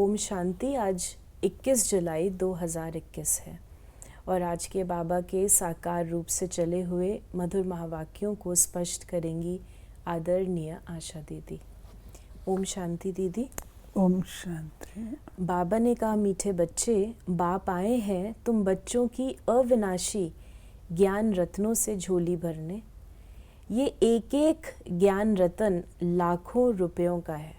ओम शांति। आज 21 जुलाई 2021 है और आज के बाबा के साकार रूप से चले हुए मधुर महावाक्यों को स्पष्ट करेंगी आदरणीय आशा दीदी। ओम शांति दीदी। ओम शांति। बाबा ने कहा, मीठे बच्चे, बाप आए हैं तुम बच्चों की अविनाशी ज्ञान रत्नों से झोली भरने। ये एक एक ज्ञान रतन लाखों रुपयों का है।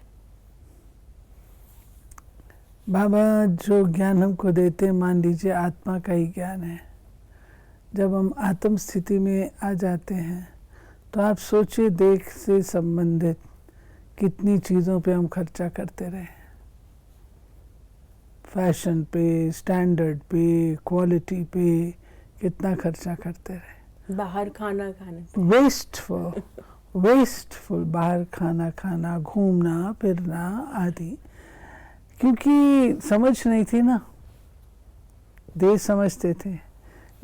बाबा जो ज्ञान हमको देते हैं, मान लीजिए आत्मा का ही ज्ञान है। जब हम आत्म स्थिति में आ जाते हैं तो आप सोचिए, देख से संबंधित कितनी चीज़ों पे हम खर्चा करते रहे। फैशन पे, स्टैंडर्ड पे, क्वालिटी पे कितना खर्चा करते रहे। बाहर खाना खाने, वेस्टफुल बाहर खाना खाना, घूमना फिरना आदि, क्योंकि समझ नहीं थी ना, देह समझते थे।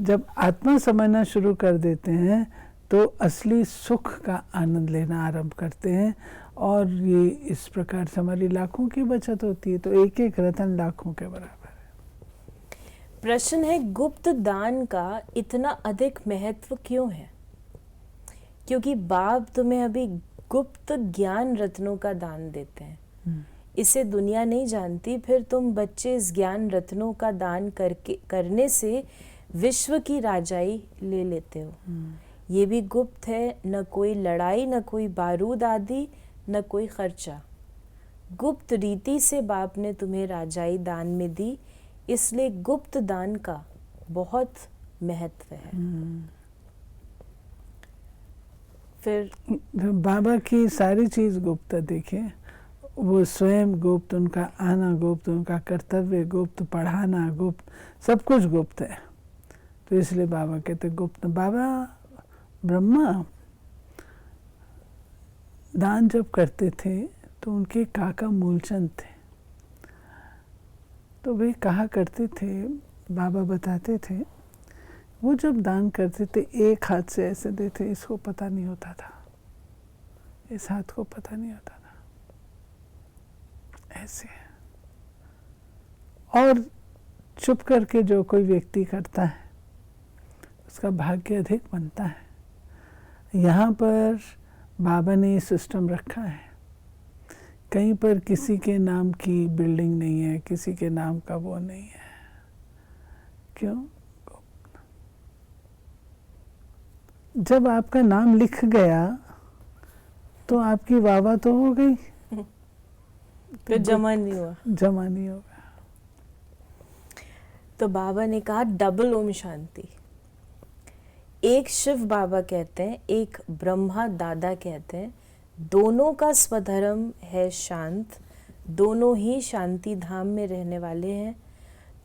जब आत्मा समझना शुरू कर देते हैं तो असली सुख का आनंद लेना आरंभ करते हैं और ये इस प्रकार से हमारी लाखों की बचत होती है। तो एक एक रतन लाखों के बराबर है। प्रश्न है, गुप्त दान का इतना अधिक महत्व क्यों है? क्योंकि बाप तुम्हें अभी गुप्त ज्ञान रत्नों का दान देते हैं। इसे दुनिया नहीं जानती, फिर तुम बच्चे इस ज्ञान रत्नों का दान करने से विश्व की राजाई ले लेते हो। ये भी गुप्त है, न कोई लड़ाई, न कोई बारूद आदि, न कोई खर्चा। गुप्त रीति से बाप ने तुम्हें राजाई दान में दी, इसलिए गुप्त दान का बहुत महत्व है। फिर बाबा की सारी चीज़ गुप्त देखें, वो स्वयं गुप्त, उनका आना गुप्त, उनका कर्तव्य गुप्त, पढ़ाना गुप्त, सब कुछ गुप्त है। तो इसलिए बाबा कहते गुप्त। बाबा ब्रह्मा दान जब करते थे तो उनके काका मूलचंद थे। तो वे कहा करते थे, बाबा बताते थे, वो जब दान करते थे एक हाथ से ऐसे देते, इसको पता नहीं होता था, इस हाथ को पता नहीं होता था, ऐसे। और चुप करके जो कोई व्यक्ति करता है उसका भाग्य अधिक बनता है। यहाँ पर बाबा ने ये सिस्टम रखा है। कहीं पर किसी के नाम की बिल्डिंग नहीं है, किसी के नाम का वो नहीं है। क्यों? जब आपका नाम लिख गया तो आपकी वाहवाह तो हो गई, तो जमा नहीं होगा। तो बाबा ने कहा, डबल ओम शांति। एक शिव बाबा कहते हैं, एक ब्रह्मा दादा कहते हैं, दोनों का स्वधर्म है शांत, दोनों ही शांति धाम में रहने वाले हैं।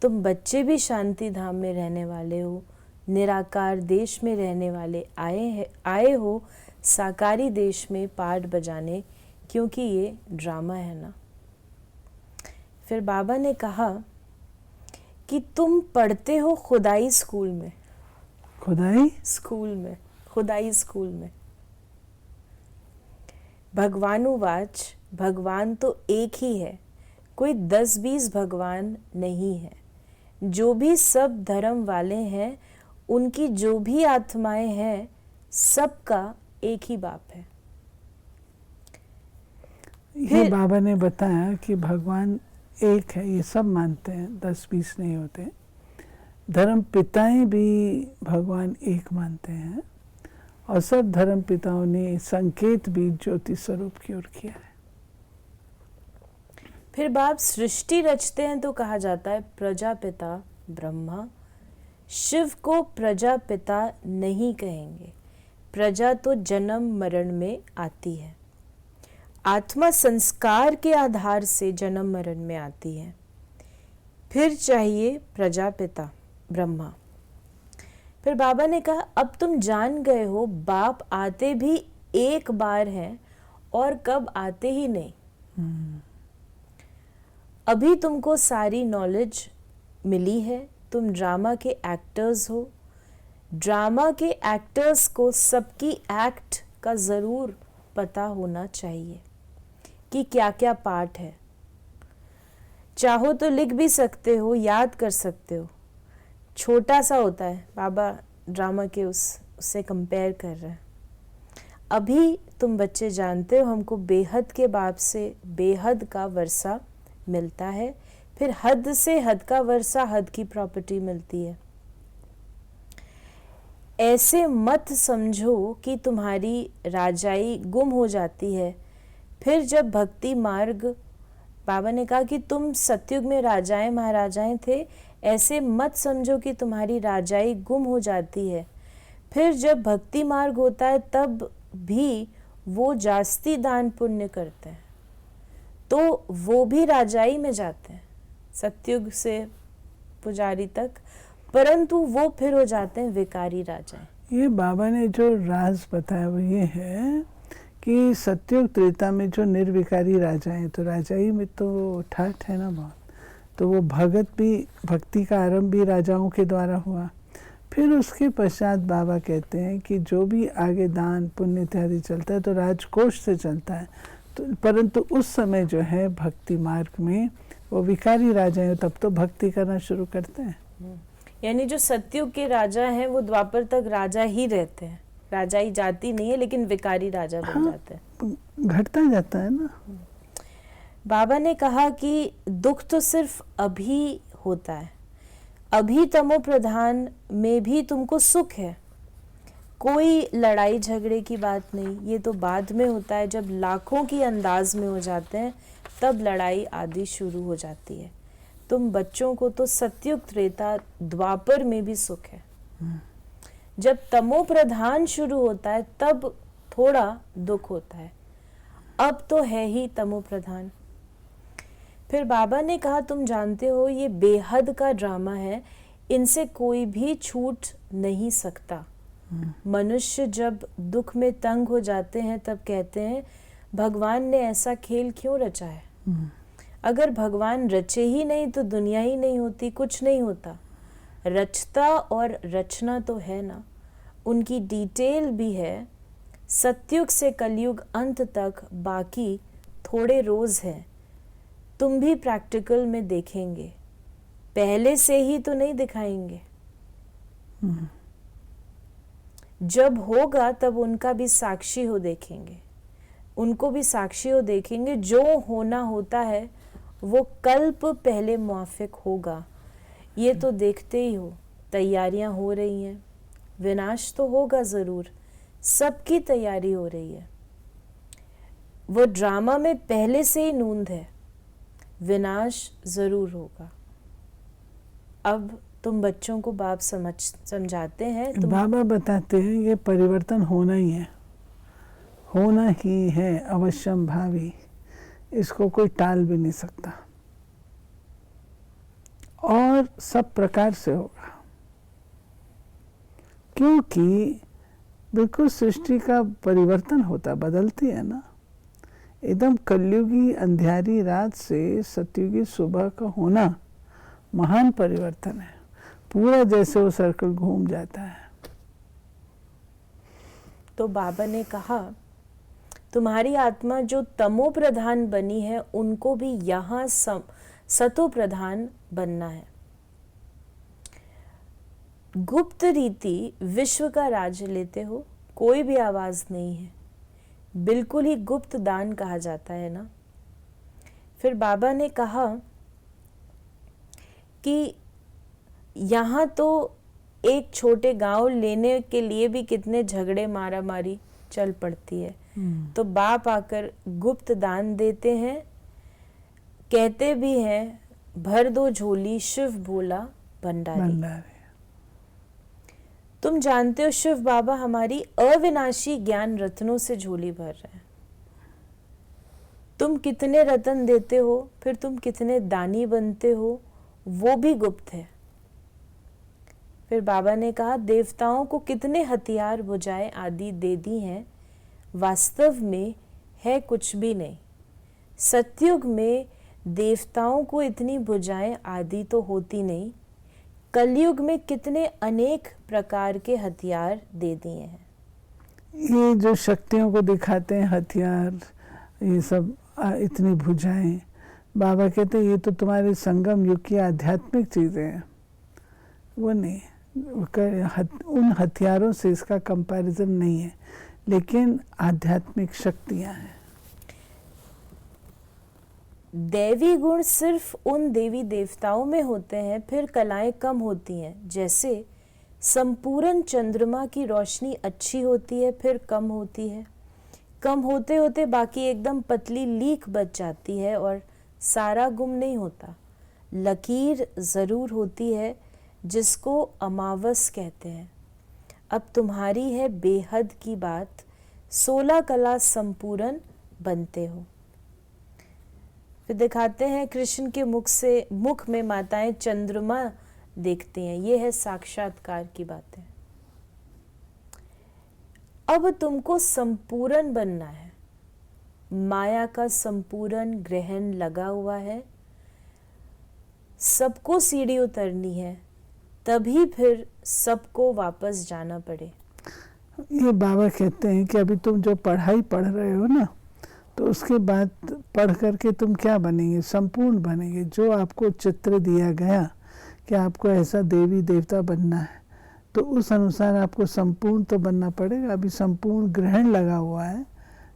तुम बच्चे भी शांति धाम में रहने वाले हो, निराकार देश में रहने वाले आए हो साकारी देश में पाठ बजाने, क्योंकि ये ड्रामा है ना। फिर बाबा ने कहा कि तुम पढ़ते हो खुदाई स्कूल में। खुदाई स्कूल में। भगवानुवाच, भगवान तो एक ही है, कोई 10-20 भगवान नहीं है। जो भी सब धर्म वाले हैं, उनकी जो भी आत्माएं हैं, सबका एक ही बाप है। ये बाबा ने बताया कि भगवान एक है, ये सब मानते हैं, 10-20 नहीं होते। धर्म पिताएं भी भगवान एक मानते हैं और सब धर्म पिताओं ने संकेत भी ज्योति स्वरूप की ओर किया है। फिर बाप सृष्टि रचते हैं तो कहा जाता है प्रजापिता ब्रह्मा। शिव को प्रजापिता नहीं कहेंगे, प्रजा तो जन्म मरण में आती है। आत्मा संस्कार के आधार से जन्म मरण में आती है। फिर चाहिए प्रजापिता ब्रह्मा। फिर बाबा ने कहा, अब तुम जान गए हो बाप आते भी एक बार हैं और कब आते ही नहीं। अभी तुमको सारी नॉलेज मिली है, तुम ड्रामा के एक्टर्स हो। ड्रामा के एक्टर्स को सबकी एक्ट का ज़रूर पता होना चाहिए कि क्या क्या पार्ट है। चाहो तो लिख भी सकते हो, याद कर सकते हो, छोटा सा होता है। बाबा ड्रामा के उससे कंपेयर कर रहे हैं। अभी तुम बच्चे जानते हो हमको बेहद के बाप से बेहद का वर्षा मिलता है, फिर हद से हद का वर्षा, हद की प्रॉपर्टी मिलती है। ऐसे मत समझो कि तुम्हारी राजाई गुम हो जाती है। फिर जब भक्ति मार्ग, बाबा ने कहा कि तुम सतयुग में राजाएं महाराजाएं थे, ऐसे मत समझो कि तुम्हारी राजाई गुम हो जाती है। फिर जब भक्ति मार्ग होता है तब भी वो जास्ती दान पुण्य करते हैं, तो वो भी राजाई में जाते हैं सतयुग से पुजारी तक, परंतु वो फिर हो जाते हैं विकारी राजाएं। ये बाबा ने जो राज बताया वो ये है कि सतयुग त्रेता में जो निर्विकारी राजाएं, तो राजाई में तो ठाठ है ना बहुत, तो वो भक्ति का आरंभ भी राजाओं के द्वारा हुआ। फिर उसके पश्चात बाबा कहते हैं कि जो भी आगे दान पुण्य इत्यादि चलता है तो राजकोष से चलता है, तो परंतु उस समय जो है भक्ति मार्ग में वो विकारी राजा हैं, तब तो भक्ति करना शुरू करते हैं। यानी जो सतयुग के राजा हैं वो द्वापर तक राजा ही रहते हैं, राजाई जाती नहीं है, लेकिन विकारी राजा बन जाते हैं, घटता जाता है ना। बाबा ने कहा कि दुख तो सिर्फ अभी होता है, अभी तमो प्रधान में भी तुमको सुख है, कोई लड़ाई झगड़े की बात नहीं। ये तो बाद में होता है, जब लाखों की अंदाज में हो जाते हैं तब लड़ाई आदि शुरू हो जाती है। तुम बच्चों को तो सतयुग त्रेता द्वापर में भी सुख है। जब तमो प्रधान शुरू होता है तब थोड़ा दुख होता है, अब तो है ही तमो प्रधान। फिर बाबा ने कहा तुम जानते हो ये बेहद का ड्रामा है, इनसे कोई भी छूट नहीं सकता। मनुष्य जब दुख में तंग हो जाते हैं तब कहते हैं भगवान ने ऐसा खेल क्यों रचा है। अगर भगवान रचे ही नहीं तो दुनिया ही नहीं होती, कुछ नहीं होता। रचता और रचना तो है ना, उनकी डिटेल भी है। सतयुग से कलयुग अंत तक बाकी थोड़े रोज हैं, तुम भी प्रैक्टिकल में देखेंगे, पहले से ही तो नहीं दिखाएंगे। जब होगा तब उनका भी साक्षी हो देखेंगे, उनको भी साक्षी हो देखेंगे। जो होना होता है वो कल्प पहले मुआफिक होगा, ये तो देखते ही हो। तैयारियां हो रही हैं, विनाश तो होगा ज़रूर, सबकी तैयारी हो रही है। वो ड्रामा में पहले से ही नूंद है, विनाश ज़रूर होगा। अब तुम बच्चों को बाप समझाते हैं, बाबा बताते हैं ये परिवर्तन होना ही है, होना ही है, अवश्यम भावी, इसको कोई टाल भी नहीं सकता और सब प्रकार से होगा। क्योंकि बिल्कुल सृष्टि का परिवर्तन होता, बदलती है ना। एकदम कलयुगी अंधियारी रात से सतयुगी सुबह का होना महान परिवर्तन है, पूरा जैसे वो सर्कल घूम जाता है। तो बाबा ने कहा तुम्हारी आत्मा जो तमो प्रधान बनी है उनको भी यहाँ सतो प्रधान बनना है। गुप्त रीति विश्व का राज लेते हो, कोई भी आवाज नहीं है, बिल्कुल ही गुप्त दान कहा जाता है ना। फिर बाबा ने कहा कि यहाँ तो एक छोटे गांव लेने के लिए भी कितने झगड़े मारा मारी चल पड़ती है, तो बाप आकर गुप्त दान देते हैं, कहते भी हैं भर दो झोली शिव भोला भंडारी। तुम जानते हो शिव बाबा हमारी अविनाशी ज्ञान रत्नों से झोली भर रहे हैं। तुम कितने रत्न देते हो, फिर तुम कितने दानी बनते हो, वो भी गुप्त है। फिर बाबा ने कहा देवताओं को कितने हथियार भुजाएं आदि दे दी हैं, वास्तव में है कुछ भी नहीं। सतयुग में देवताओं को इतनी भुजाएं आदि तो होती नहीं, कलयुग में कितने अनेक प्रकार के हथियार दे दिए हैं। ये जो शक्तियों को दिखाते हैं हथियार, ये सब इतनी भुजाएं, बाबा कहते हैं ये तो तुम्हारे संगम युग की आध्यात्मिक चीज़ें हैं, वो नहीं, उन हथियारों से इसका कंपैरिजन नहीं है, लेकिन आध्यात्मिक शक्तियाँ हैं। दैवी गुण सिर्फ उन देवी देवताओं में होते हैं, फिर कलाएं कम होती हैं। जैसे संपूर्ण चंद्रमा की रोशनी अच्छी होती है, फिर कम होती है, कम होते होते बाकी एकदम पतली लीक बच जाती है और सारा गुम नहीं होता। लकीर ज़रूर होती है जिसको अमावस कहते हैं। अब तुम्हारी है बेहद की बात, 16 कला संपूर्ण बनते हो। फिर दिखाते हैं कृष्ण के मुख में माताएं चंद्रमा देखती हैं। ये है साक्षात्कार की बातें। अब तुमको संपूर्ण बनना है। माया का संपूर्ण ग्रहण लगा हुआ है, सबको सीढ़ी उतरनी है, तभी फिर सबको वापस जाना पड़े। ये बाबा कहते हैं कि अभी तुम जो पढ़ाई पढ़ रहे हो ना, तो उसके बाद पढ़ करके तुम क्या बनेंगे? संपूर्ण बनेंगे। जो आपको चित्र दिया गया कि आपको ऐसा देवी देवता बनना है, तो उस अनुसार आपको संपूर्ण तो बनना पड़ेगा। अभी संपूर्ण ग्रहण लगा हुआ है,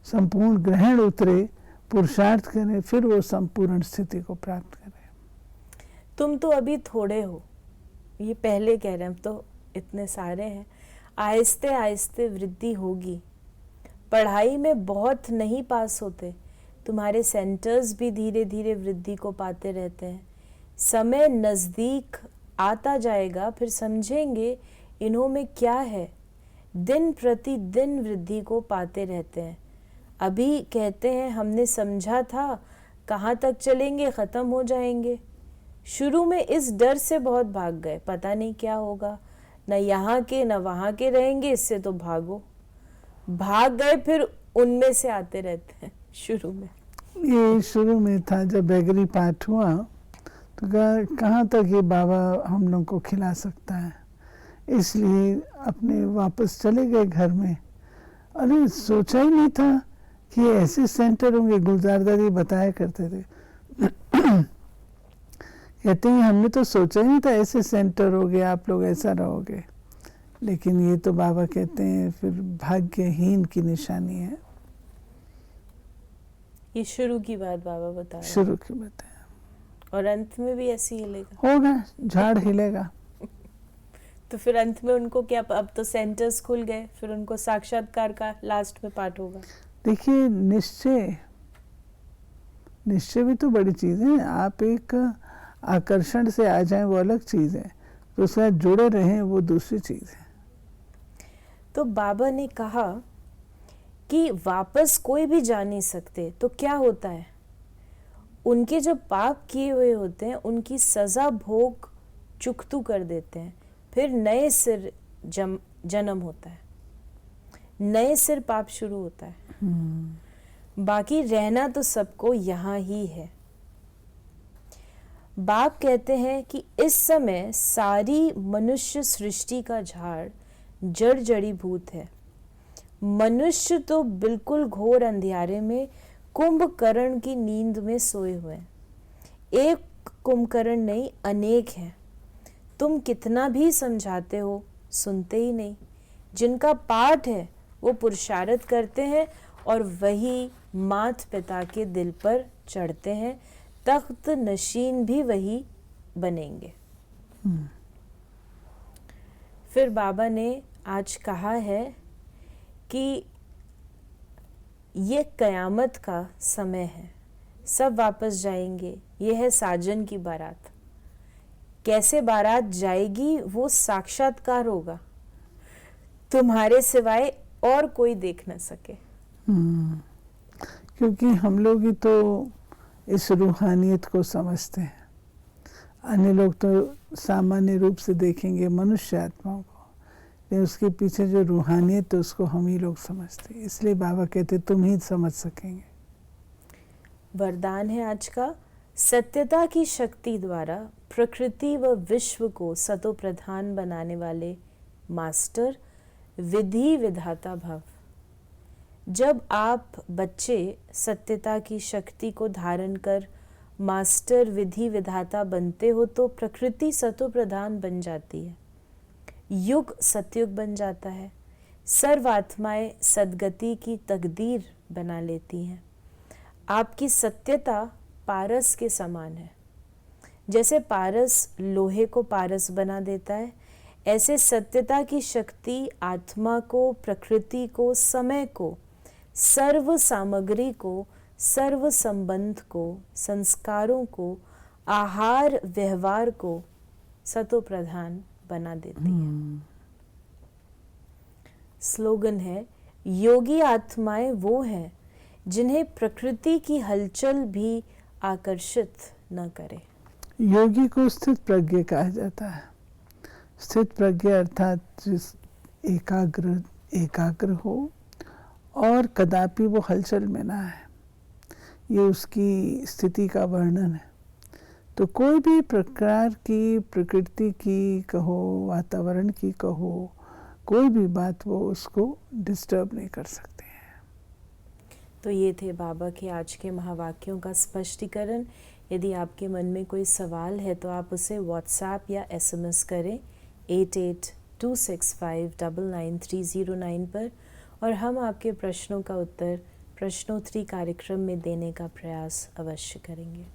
संपूर्ण ग्रहण उतरे, पुरुषार्थ करें, फिर वो संपूर्ण स्थिति को प्राप्त करें। तुम तो अभी थोड़े हो, ये पहले कह रहे हैं, हम तो इतने सारे हैं। आहिस्ते आहिस्ते वृद्धि होगी। पढ़ाई में बहुत नहीं पास होते, तुम्हारे सेंटर्स भी धीरे धीरे वृद्धि को पाते रहते हैं। समय नज़दीक आता जाएगा, फिर समझेंगे इन्हों में क्या है। दिन प्रतिदिन वृद्धि को पाते रहते हैं। अभी कहते हैं हमने समझा था, कहाँ तक चलेंगे, ख़त्म हो जाएंगे। शुरू में इस डर से बहुत भाग गए, पता नहीं क्या होगा, न यहाँ के न वहाँ के रहेंगे, इससे तो भागो। भाग गए, फिर उनमें से आते रहते हैं। शुरू में ये शुरू में था, जब बैगरी पाठ हुआ तो कहाँ तक ये बाबा हम लोग को खिला सकता है, इसलिए अपने वापस चले गए घर में। अरे सोचा ही नहीं था कि ऐसे सेंटर होंगे। गुलजार दादी बताया करते थे कहते हैं हमने तो सोचा ही नहीं था ऐसे सेंटर होगे, आप लोग ऐसा रहोगे। लेकिन ये तो बाबा कहते हैं फिर भाग्यहीन की निशानी है। ये शुरू की बात बाबा बता रहे हैं। शुरू की बात है, और अंत में भी ऐसे ही हिलेगा, होगा, झाड़ हिलेगा। तो फिर अंत में उनको क्या, अब तो सेंटर्स खुल गए, फिर उनको साक्षात्कार का लास्ट में पाठ होगा। देखिए, निश्चय भी तो बड़ी चीज़ है। आप एक आकर्षण से आ जाएं, वो अलग चीज़ है, तो उसके साथ जुड़े रहें, वो दूसरी चीज़ है। तो बाबा ने कहा कि वापस कोई भी जा नहीं सकते, तो क्या होता है, उनके जो पाप किए हुए होते हैं उनकी सज़ा भोग चुकतू कर देते हैं, फिर नए सिर जन्म होता है, नए सिर पाप शुरू होता है। बाकी रहना तो सबको यहाँ ही है। बाप कहते हैं कि इस समय सारी मनुष्य सृष्टि का झाड़ जड़ जड़ीभूत है। मनुष्य तो बिल्कुल घोर अंधियारे में कुंभकर्ण की नींद में सोए हुए हैं। एक कुंभकर्ण नहीं, अनेक हैं। तुम कितना भी समझाते हो, सुनते ही नहीं। जिनका पाठ है वो पुरुषार्थ करते हैं और वही मात पिता के दिल पर चढ़ते हैं। तख्त नशीन भी वही बनेंगे। फिर बाबा ने आज कहा है कि ये कयामत का समय है, सब वापस जाएंगे। ये है साजन की बारात। कैसे बारात जाएगी वो साक्षात्कार होगा, तुम्हारे सिवाय और कोई देख न सके। क्योंकि हम लोग ही तो इस रूहानियत को समझते हैं। अन्य लोग तो सामान्य रूप से देखेंगे मनुष्य आत्माओं को, लेकिन उसके पीछे जो रूहानियत है उसको हम ही लोग समझते हैं। इसलिए बाबा कहते तुम ही समझ सकेंगे। वरदान है आज का, सत्यता की शक्ति द्वारा प्रकृति व विश्व को सतो प्रधान बनाने वाले मास्टर विधि विधाता भव। जब आप बच्चे सत्यता की शक्ति को धारण कर मास्टर विधि विधाता बनते हो तो प्रकृति सतो प्रधान बन जाती है, युग सतयुग बन जाता है, सर्व आत्माएं सदगति की तकदीर बना लेती हैं। आपकी सत्यता पारस के समान है। जैसे पारस लोहे को पारस बना देता है, ऐसे सत्यता की शक्ति आत्मा को, प्रकृति को, समय को, सर्व सामग्री को, सर्व संबंध को, संस्कारों को, आहार व्यवहार को सतो प्रधान बना देती है। स्लोगन है, योगी आत्माएं वो हैं जिन्हें प्रकृति की हलचल भी आकर्षित न करे। योगी को स्थित प्रज्ञ कहा जाता है। स्थित प्रज्ञ अर्थात जिस एकाग्र हो और कदापि वो हलचल में ना है, ये उसकी स्थिति का वर्णन है। तो कोई भी प्रकार की, प्रकृति की कहो, वातावरण की कहो, कोई भी बात वो उसको डिस्टर्ब नहीं कर सकते हैं। तो ये थे बाबा के आज के महावाक्यों का स्पष्टीकरण। यदि आपके मन में कोई सवाल है तो आप उसे व्हाट्सएप या एसएमएस करें 8826599309 पर, और हम आपके प्रश्नों का उत्तर प्रश्नोत्तरी कार्यक्रम में देने का प्रयास अवश्य करेंगे।